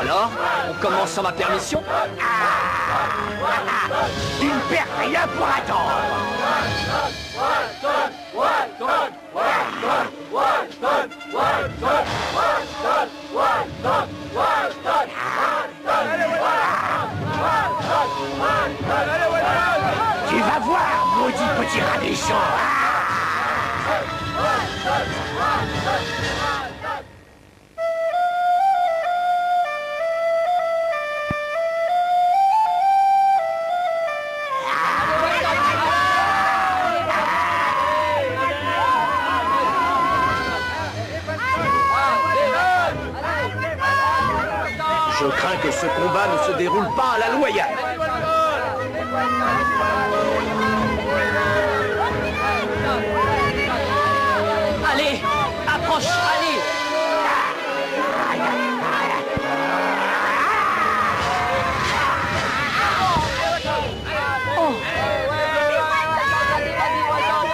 Alors, on commence sans ma permission? Tu ne perds rien pour attendre. Tu vas voir, maudit petit rat méchant. Je crains que ce combat ne se déroule pas à la loyale. Allez, approche, allez.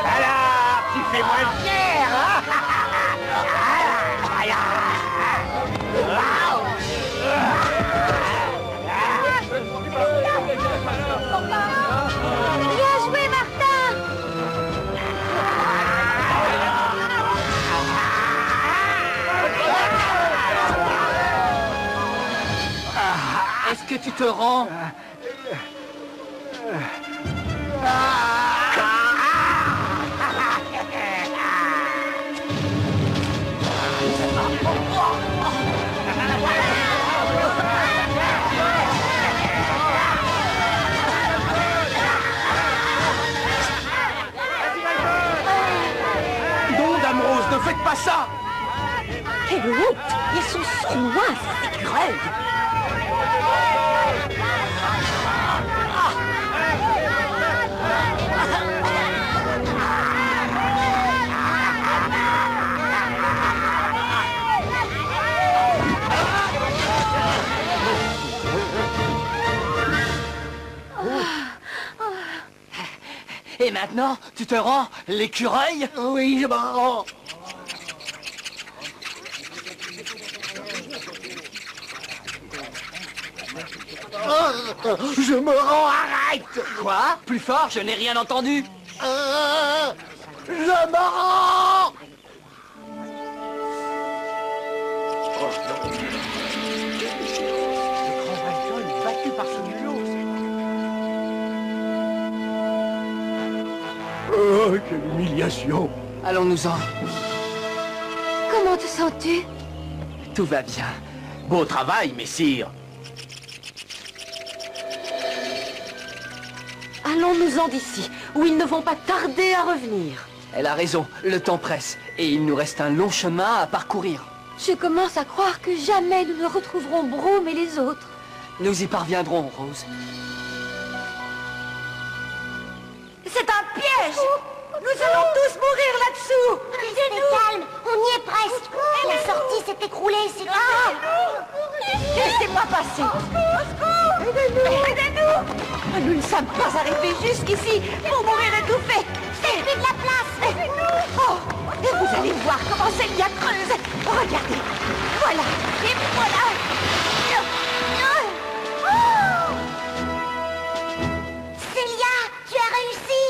Alors, tu fais moins fier, hein? Bien joué, Martin! Est-ce que tu te rends? Non, Dame Rose, ne faites pas ça! Quelle honte! Ils sont sournois, ces écureuils! Et maintenant, tu te rends, l'écureuil? Oui, je m'en rends. Je me rends, arrête! Quoi? Plus fort, je n'ai rien entendu. Je me rends! Le grand Valjean est battu par ce mulot. Oh, quelle humiliation! Allons-nous-en. Comment te sens-tu? Tout va bien. Beau travail, messire. Allons-nous-en d'ici, où ils ne vont pas tarder à revenir. Elle a raison, le temps presse. Et il nous reste un long chemin à parcourir. Je commence à croire que jamais nous ne retrouverons Broom et les autres. Nous y parviendrons, Rose. C'est un piège! Nous allons tous mourir là-dessous! Restez calme, on y est presque. La sortie s'est écroulée, c'est tout. Laissez-moi passer! Aidez-nous! Aidez-nous! Nous ne sommes pas arrivés jusqu'ici pour mourir étouffés! Faites plus de la place. Oh! Et vous allez voir comment Célia creuse! Regardez! Voilà! Et voilà! Célia, tu as réussi.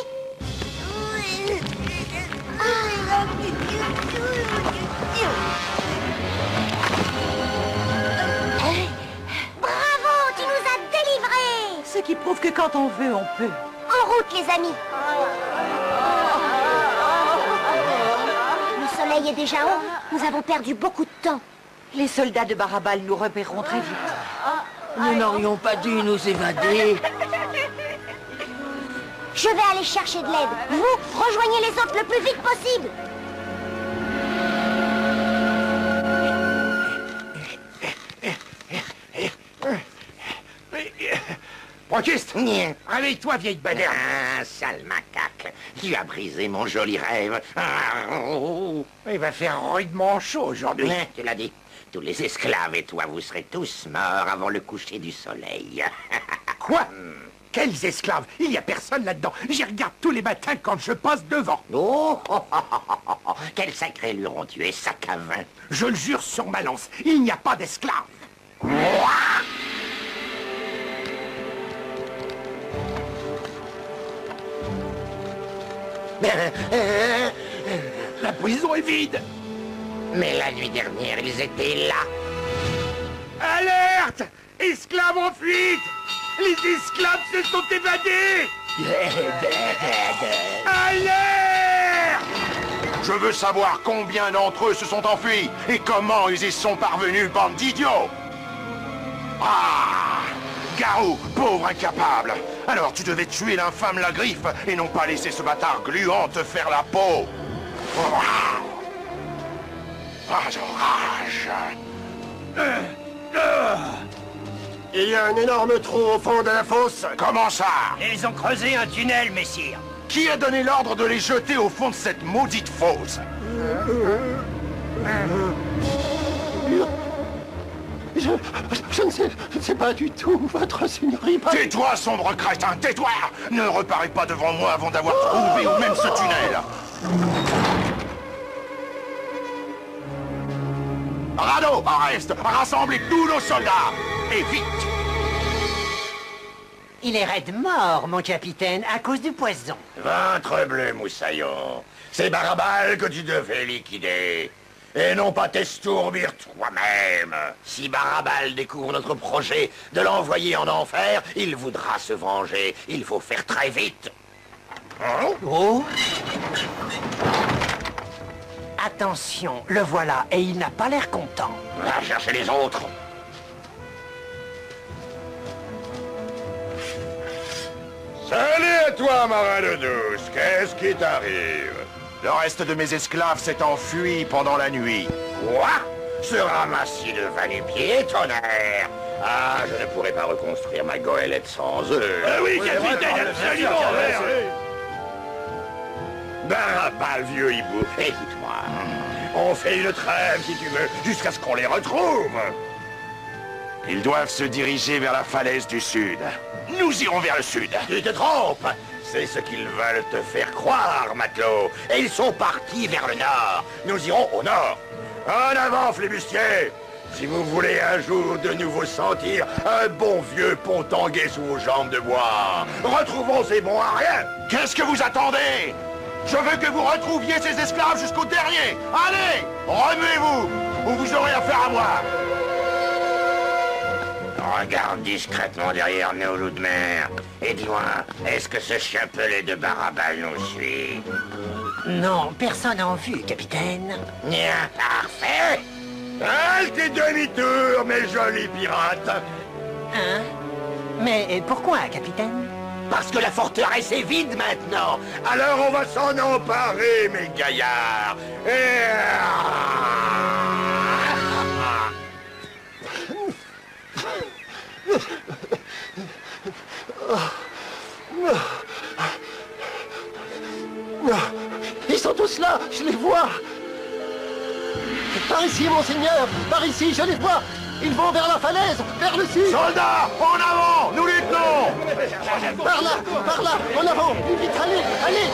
Bravo, tu nous as délivrés. Ce qui prouve que quand on veut, on peut. En route, les amis. Le soleil est déjà haut. Nous avons perdu beaucoup de temps. Les soldats de Barabal nous repéreront très vite. Nous n'aurions pas dû nous évader. Je vais aller chercher de l'aide. Vous, rejoignez les autres le plus vite possible. Procuste, réveille-toi, vieille banane. Ah, sale macaque, tu as brisé mon joli rêve. Il va faire rudement chaud aujourd'hui. Mais, tu l'as dit, tous les esclaves et toi, vous serez tous morts avant le coucher du soleil. Quoi? Quels esclaves? Il n'y a personne là-dedans. J'y regarde tous les matins quand je passe devant. Oh, quel sacré luron tu es, sac à vin. Je le jure sur ma lance, il n'y a pas d'esclaves. La prison est vide. Mais la nuit dernière, ils étaient là. Alerte! Esclaves en fuite! Les esclaves se sont évadés! Alerte! Je veux savoir combien d'entre eux se sont enfuis et comment ils y sont parvenus, bande d'idiots. Ah! Garou, pauvre incapable. Alors tu devais tuer l'infâme Lagriffe et non pas laisser ce bâtard gluant te faire la peau. Ah, j'enrage. Il y a un énorme trou au fond de la fosse. Comment ça? Ils ont creusé un tunnel, messire. Qui a donné l'ordre de les jeter au fond de cette maudite fosse? Je ne sais pas du tout, votre seigneurie. Tais-toi, sombre crétin, tais-toi! Ne reparais pas devant moi avant d'avoir trouvé ou même ce tunnel. Radeau, Arrest, rassemblez tous nos soldats! Et vite! Il est raide mort, mon capitaine, à cause du poison. Ventre bleu, moussaillon. C'est Barabal que tu devais liquider. Et non pas t'estourbir toi-même. Si Barabal découvre notre projet de l'envoyer en enfer, il voudra se venger. Il faut faire très vite. Hein? Oh! Attention, le voilà, et il n'a pas l'air content. Va chercher les autres. Salut à toi, marin de douce. Qu'est-ce qui t'arrive? Le reste de mes esclaves s'est enfui pendant la nuit. Quoi? Ce ramassis de va-nu-pieds, tonnerre! Ah, je ne pourrais pas reconstruire ma goélette sans eux. Oui, capitaine, absolument. Barabal, vieux hibou, écoute-moi. On fait une trêve, si tu veux, jusqu'à ce qu'on les retrouve. Ils doivent se diriger vers la falaise du sud. Nous irons vers le sud. Tu te trompes. C'est ce qu'ils veulent te faire croire, matelot. Et ils sont partis vers le nord. Nous irons au nord. En avant, flibustier. Si vous voulez un jour de nouveau sentir un bon vieux pont tangué sous vos jambes de bois, retrouvons ces bons à rien. Qu'est-ce que vous attendez? Je veux que vous retrouviez ces esclaves jusqu'au dernier. Allez, remuez-vous, ou vous aurez affaire à moi. Regarde discrètement derrière nous, loup de mer. Et dis-moi, est-ce que ce chapelet de Barabal nous suit? Non, personne en vue, capitaine. Bien, parfait. Halte et demi-tour, mes jolis pirates. Hein? Mais pourquoi, capitaine? Parce que la forteresse est vide maintenant. Alors on va s'en emparer, mes gaillards. Ils sont tous là, je les vois. Par ici, monseigneur, par ici, je les vois. Ils vont vers la falaise, vers le sud. Soldats, en avant, nous luttons. Par là, en avant. Vite, allez, allez.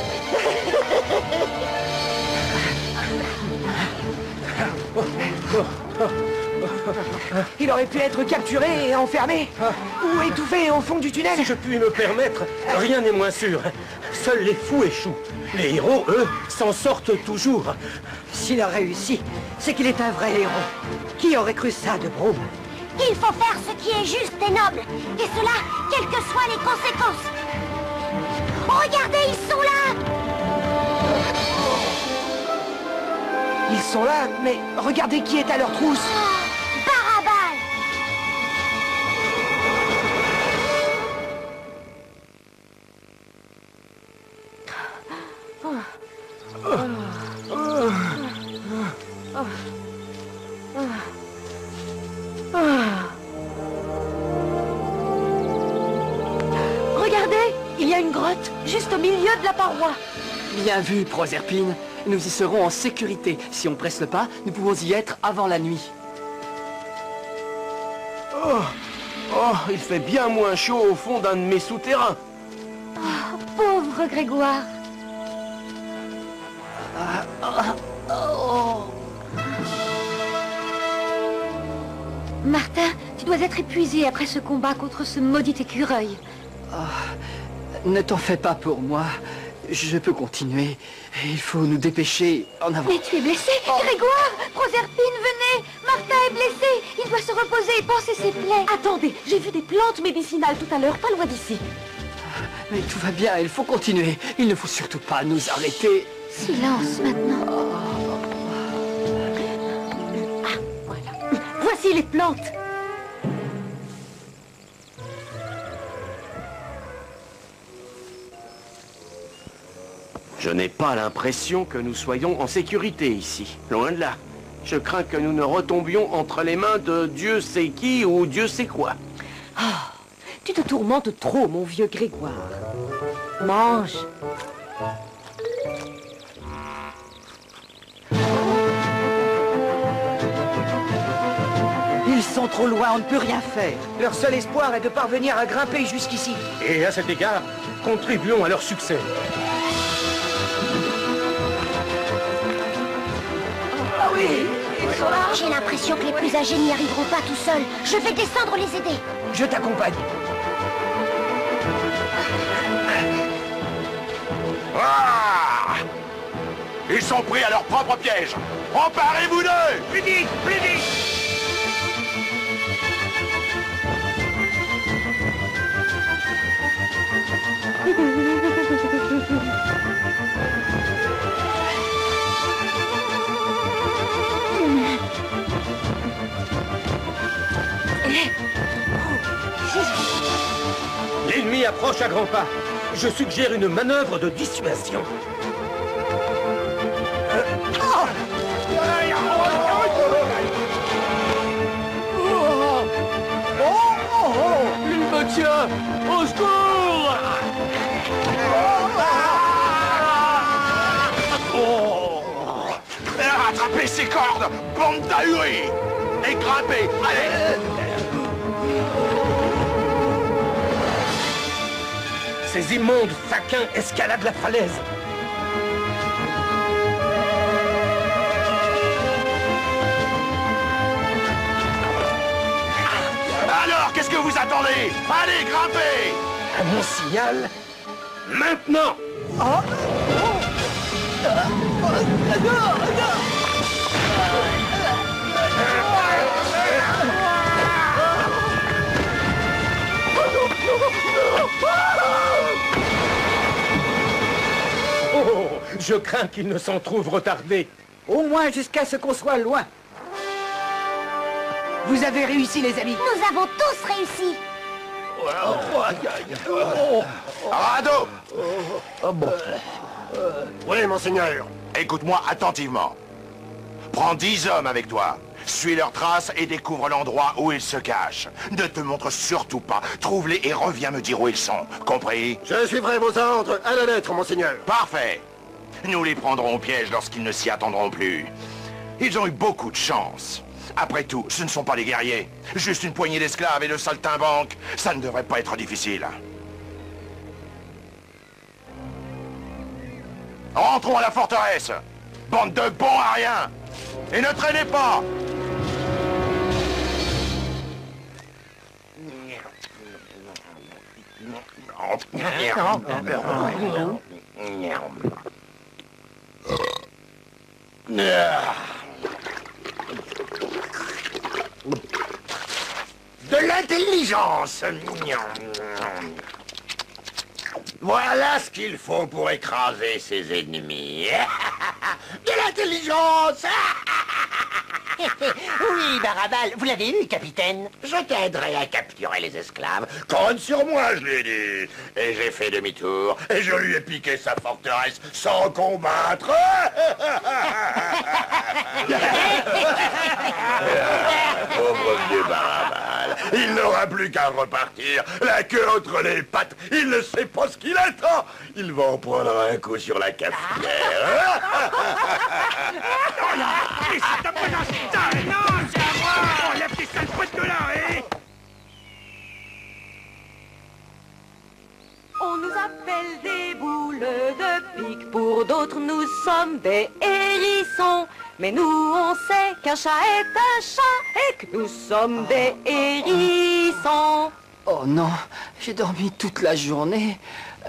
Il aurait pu être capturé et enfermé. Ou étouffé au fond du tunnel. Si je puis me permettre, rien n'est moins sûr. Seuls les fous échouent. Les héros, eux, s'en sortent toujours. S'il a réussi, c'est qu'il est un vrai héros. Qui aurait cru ça de Broom? Il faut faire ce qui est juste et noble. Et cela, quelles que soient les conséquences. Regardez, ils sont là. Ils sont là, mais regardez qui est à leur trousse. Barabal. Regardez, il y a une grotte juste au milieu de la paroi. Bien vu, Proserpine. Nous y serons en sécurité. Si on presse le pas, nous pouvons y être avant la nuit. Oh, il fait bien moins chaud au fond d'un de mes souterrains. Pauvre Grégoire. Martin, dois être épuisé après ce combat contre ce maudit écureuil. Ne t'en fais pas pour moi. Je peux continuer. Il faut nous dépêcher en avant. Mais tu es blessé, Grégoire! Proserpine, venez! Martha est blessée! Il doit se reposer et panser ses plaies. Attendez, j'ai vu des plantes médicinales tout à l'heure, pas loin d'ici. Mais tout va bien, il faut continuer. Il ne faut surtout pas nous arrêter. Silence maintenant. Ah, voilà. Voici les plantes. Je n'ai pas l'impression que nous soyons en sécurité ici. Loin de là. Je crains que nous ne retombions entre les mains de Dieu sait qui ou Dieu sait quoi. Ah, tu te tourmentes trop, mon vieux Grégoire. Mange. Ils sont trop loin, on ne peut rien faire. Leur seul espoir est de parvenir à grimper jusqu'ici. Et à cet égard, contribuons à leur succès. Ah oui, ils sont là. J'ai l'impression que les plus âgés n'y arriveront pas tout seuls. Je vais descendre les aider. Je t'accompagne. Ah! Ils sont pris à leur propre piège. Emparez-vous d'eux! Plus vite, plus vite! L'ennemi approche à grands pas. Je suggère une manœuvre de dissuasion. Il me tient! Au secours! Rattrapez ces cordes, bande d'ahuris! Et grimpez, allez! Ces immondes faquins escaladent la falaise. Alors, qu'est-ce que vous attendez? Allez, grimpez! À mon signal, maintenant! Oh, je crains qu'ils ne s'en trouvent retardés. Au moins jusqu'à ce qu'on soit loin. Vous avez réussi, les amis. Nous avons tous réussi. Radeau! Oui, monseigneur. Écoute-moi attentivement. Prends 10 hommes avec toi. Suis leurs traces et découvre l'endroit où ils se cachent. Ne te montre surtout pas. Trouve-les et reviens me dire où ils sont. Compris? Je suivrai vos ordres à la lettre, monseigneur. Parfait. Nous les prendrons au piège lorsqu'ils ne s'y attendront plus. Ils ont eu beaucoup de chance. Après tout, ce ne sont pas des guerriers. Juste une poignée d'esclaves et de saltimbanques. Ça ne devrait pas être difficile. Rentrons à la forteresse. Bande de bons à rien. Et ne traînez pas. De l'intelligence. Voilà ce qu'il faut pour écraser ses ennemis. De l'intelligence. Oui, Barabal, vous l'avez eu, capitaine. Je t'aiderai à capturer les esclaves. Compte sur moi, je lui ai dit. Et j'ai fait demi-tour. Et je lui ai piqué sa forteresse sans combattre. Pauvre vieux Barabal. Il n'aura plus qu'à repartir, la queue entre les pattes. Il ne sait pas ce qu'il attend. Il va en prendre un coup sur la cafetière. On nous appelle des boules de pique, pour d'autres nous sommes des hérissons. Mais nous, on sait qu'un chat est un chat et que nous sommes des hérissons. Oh non, j'ai dormi toute la journée.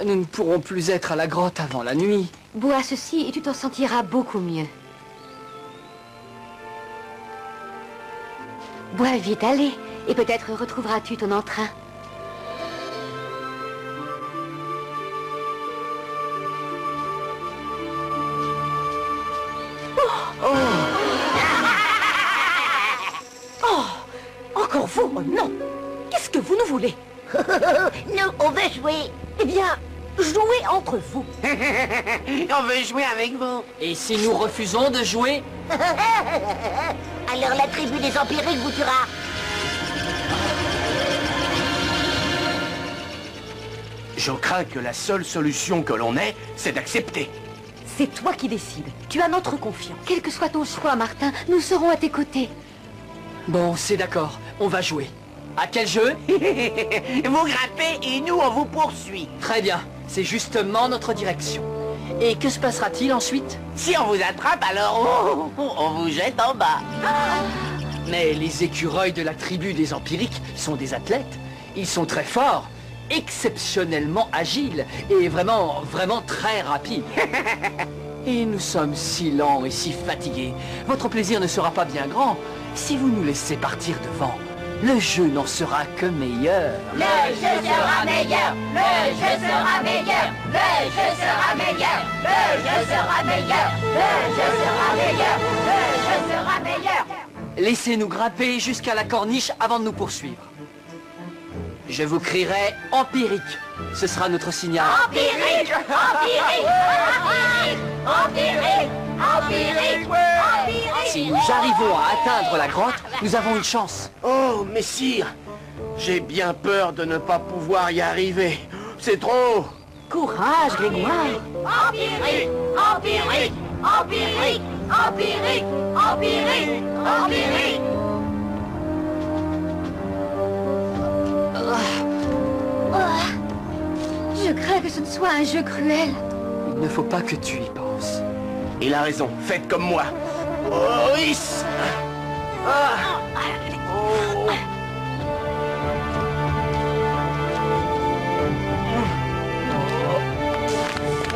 Nous ne pourrons plus être à la grotte avant la nuit. Bois ceci et tu t'en sentiras beaucoup mieux. Bois vite, allez, et peut-être retrouveras-tu ton entrain. Oh, encore vous? Oh non! Qu'est-ce que vous nous voulez? Nous, on veut jouer. Eh bien, jouez entre vous. On veut jouer avec vous. Et si nous refusons de jouer? Alors la tribu des empiriques vous tuera. Je crains que la seule solution que l'on ait, c'est d'accepter. C'est toi qui décides. Tu as notre confiance. Quel que soit ton choix, Martin, nous serons à tes côtés. Bon, c'est d'accord, on va jouer. À quel jeu? Vous grimpez et nous, on vous poursuit. Très bien, c'est justement notre direction. Et que se passera-t-il ensuite? Si on vous attrape, alors on vous jette en bas. Mais les écureuils de la tribu des empiriques sont des athlètes. Ils sont très forts, exceptionnellement agiles et vraiment très rapides. Et nous sommes si lents et si fatigués. Votre plaisir ne sera pas bien grand. Si vous nous laissez partir devant, le jeu n'en sera que meilleur. Le jeu sera meilleur. Le jeu sera meilleur. Le jeu sera meilleur. Le jeu sera meilleur. Le jeu sera meilleur. Le jeu sera meilleur. Laissez-nous grimper jusqu'à la corniche avant de nous poursuivre. Je vous crierai empirique. Ce sera notre signal. Empirique. Empirique. Empirique. Empirique. Empirique. Si nous arrivons à atteindre la grotte, nous avons une chance. Oh, messire, j'ai bien peur de ne pas pouvoir y arriver. C'est trop. Courage, Grégoire. Empirique. Empirique. Empirique. Empirique. Empirique. Empirique. Je crains que ce ne soit un jeu cruel. Il ne faut pas que tu y penses. Il a raison, faites comme moi. Oh, hiss. Ah. Oh.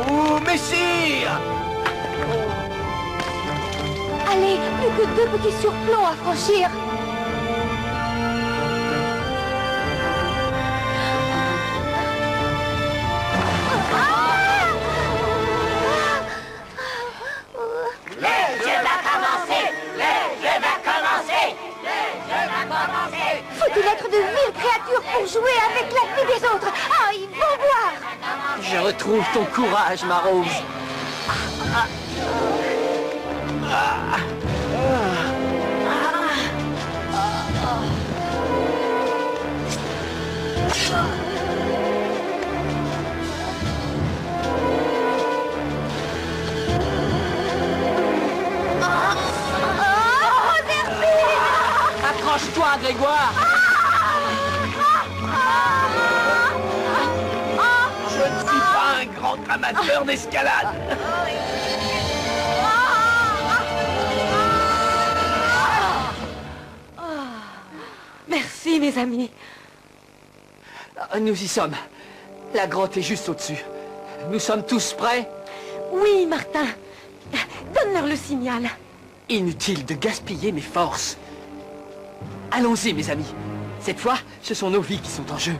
Oh, messire. Allez, plus que 2 petits surplombs à franchir. Faut-il être de viles créatures pour jouer avec la vie des autres? Ah, ils vont voir. Je retrouve ton courage, ma Rose. Accroche-toi, Grégoire. Je ne suis pas un grand amateur d'escalade. Merci, mes amis. Nous y sommes. La grotte est juste au-dessus. Nous sommes tous prêts? Oui, Martin. Donne-leur le signal. Inutile de gaspiller mes forces. Allons-y, mes amis. Cette fois, ce sont nos vies qui sont en jeu.